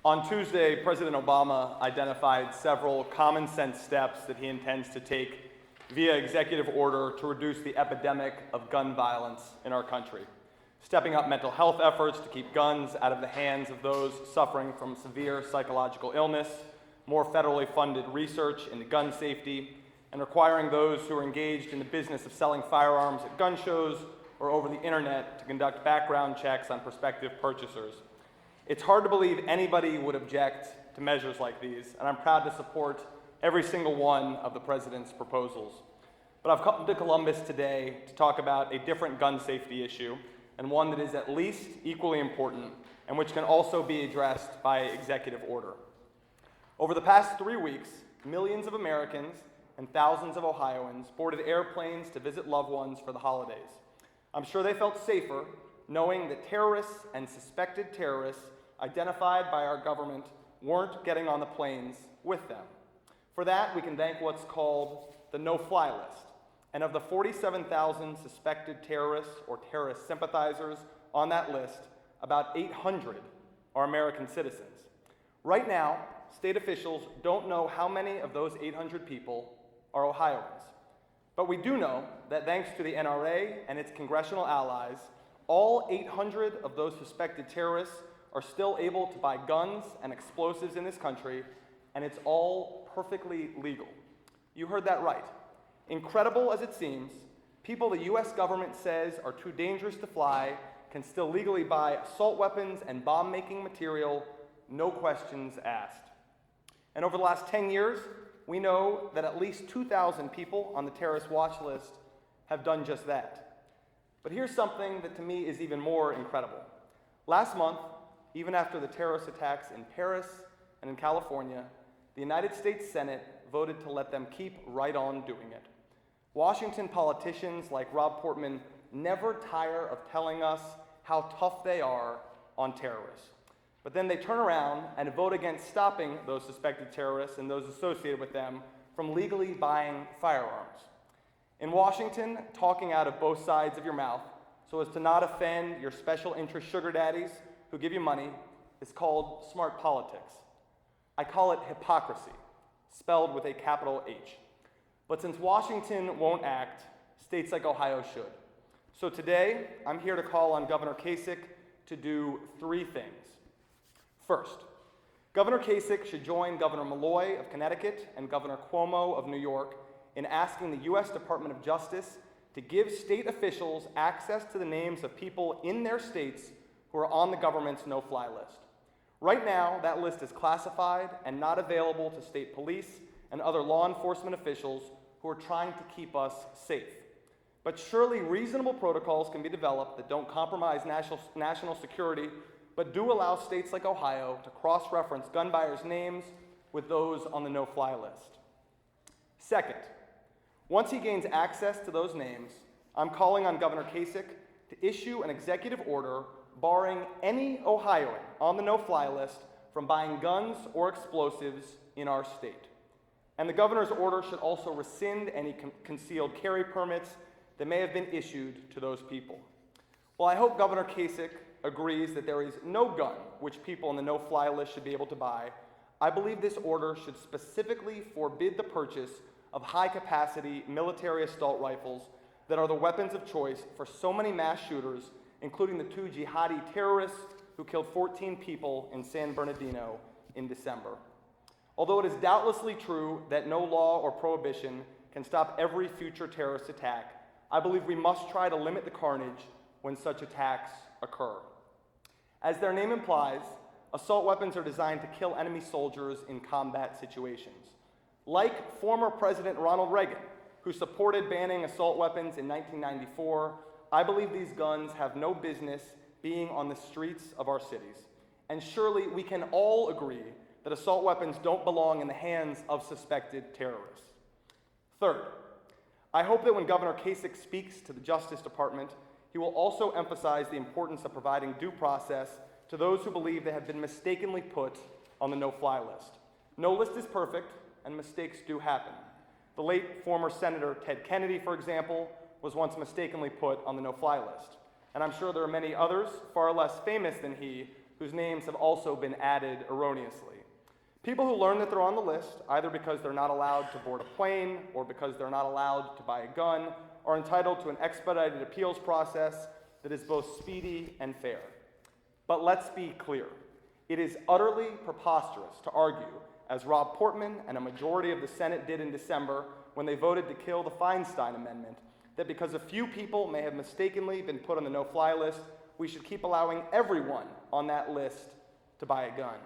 On Tuesday, President Obama identified several common sense steps that he intends to take via executive order to reduce the epidemic of gun violence in our country, stepping up mental health efforts to keep guns out of the hands of those suffering from severe psychological illness, more federally funded research into gun safety, and requiring those who are engaged in the business of selling firearms at gun shows or over the internet to conduct background checks on prospective purchasers. It's hard to believe anybody would object to measures like these, and I'm proud to support every single one of the president's proposals. But I've come to Columbus today to talk about a different gun safety issue, and one that is at least equally important, and which can also be addressed by executive order. Over the past 3 weeks, millions of Americans and thousands of Ohioans boarded airplanes to visit loved ones for the holidays. I'm sure they felt safer knowing that terrorists and suspected terrorists identified by our government weren't getting on the planes with them. For that, we can thank what's called the no-fly list. And of the 47,000 suspected terrorists or terrorist sympathizers on that list, about 800 are American citizens. Right now, state officials don't know how many of those 800 people are Ohioans. But we do know that thanks to the NRA and its congressional allies, all 800 of those suspected terrorists are still able to buy guns and explosives in this country, and it's all perfectly legal. You heard that right. Incredible as it seems, people the US government says are too dangerous to fly can still legally buy assault weapons and bomb-making material, no questions asked. And over the last 10 years, we know that at least 2,000 people on the terrorist watch list have done just that. But here's something that to me is even more incredible. Last month, even after the terrorist attacks in Paris and in California, the United States Senate voted to let them keep right on doing it. Washington politicians like Rob Portman never tire of telling us how tough they are on terrorists. But then they turn around and vote against stopping those suspected terrorists and those associated with them from legally buying firearms. In Washington, talking out of both sides of your mouth so as to not offend your special interest sugar daddies who give you money is called smart politics. I call it hypocrisy, spelled with a capital H. But since Washington won't act, states like Ohio should. So today, I'm here to call on Governor Kasich to do 3 things. First, Governor Kasich should join Governor Malloy of Connecticut and Governor Cuomo of New York in asking the U.S. Department of Justice to give state officials access to the names of people in their states who are on the government's no-fly list. Right now, that list is classified and not available to state police and other law enforcement officials who are trying to keep us safe. But surely reasonable protocols can be developed that don't compromise national security, but do allow states like Ohio to cross-reference gun buyers' names with those on the no-fly list. Second, once he gains access to those names, I'm calling on Governor Kasich to issue an executive order barring any Ohioan on the no-fly list from buying guns or explosives in our state. And the governor's order should also rescind any concealed carry permits that may have been issued to those people. While I hope Governor Kasich agrees that there is no gun which people on the no-fly list should be able to buy, I believe this order should specifically forbid the purchase of high-capacity military assault rifles that are the weapons of choice for so many mass shooters, including the 2 jihadi terrorists who killed 14 people in San Bernardino in December. Although it is doubtlessly true that no law or prohibition can stop every future terrorist attack, I believe we must try to limit the carnage when such attacks occur. As their name implies, assault weapons are designed to kill enemy soldiers in combat situations. Like former President Ronald Reagan, who supported banning assault weapons in 1994, I believe these guns have no business being on the streets of our cities. And surely we can all agree that assault weapons don't belong in the hands of suspected terrorists. Third, I hope that when Governor Kasich speaks to the Justice Department, he will also emphasize the importance of providing due process to those who believe they have been mistakenly put on the no-fly list. No list is perfect, and mistakes do happen. The late former Senator Ted Kennedy, for example, was once mistakenly put on the no-fly list. And I'm sure there are many others, far less famous than he, whose names have also been added erroneously. People who learn that they're on the list, either because they're not allowed to board a plane or because they're not allowed to buy a gun, are entitled to an expedited appeals process that is both speedy and fair. But let's be clear. It is utterly preposterous to argue, as Rob Portman and a majority of the Senate did in December when they voted to kill the Feinstein Amendment, that because a few people may have mistakenly been put on the no-fly list, we should keep allowing everyone on that list to buy a gun.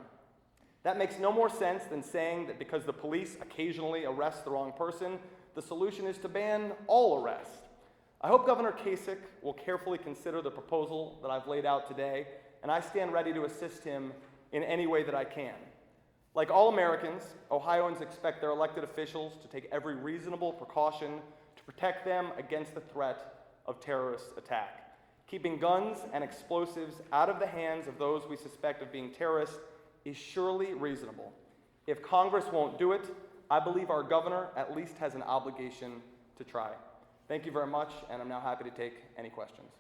That makes no more sense than saying that because the police occasionally arrest the wrong person, the solution is to ban all arrests. I hope Governor Kasich will carefully consider the proposal that I've laid out today, and I stand ready to assist him in any way that I can. Like all Americans, Ohioans expect their elected officials to take every reasonable precaution to protect them against the threat of terrorist attack. Keeping guns and explosives out of the hands of those we suspect of being terrorists is surely reasonable. If Congress won't do it, I believe our governor at least has an obligation to try. Thank you very much, and I'm now happy to take any questions.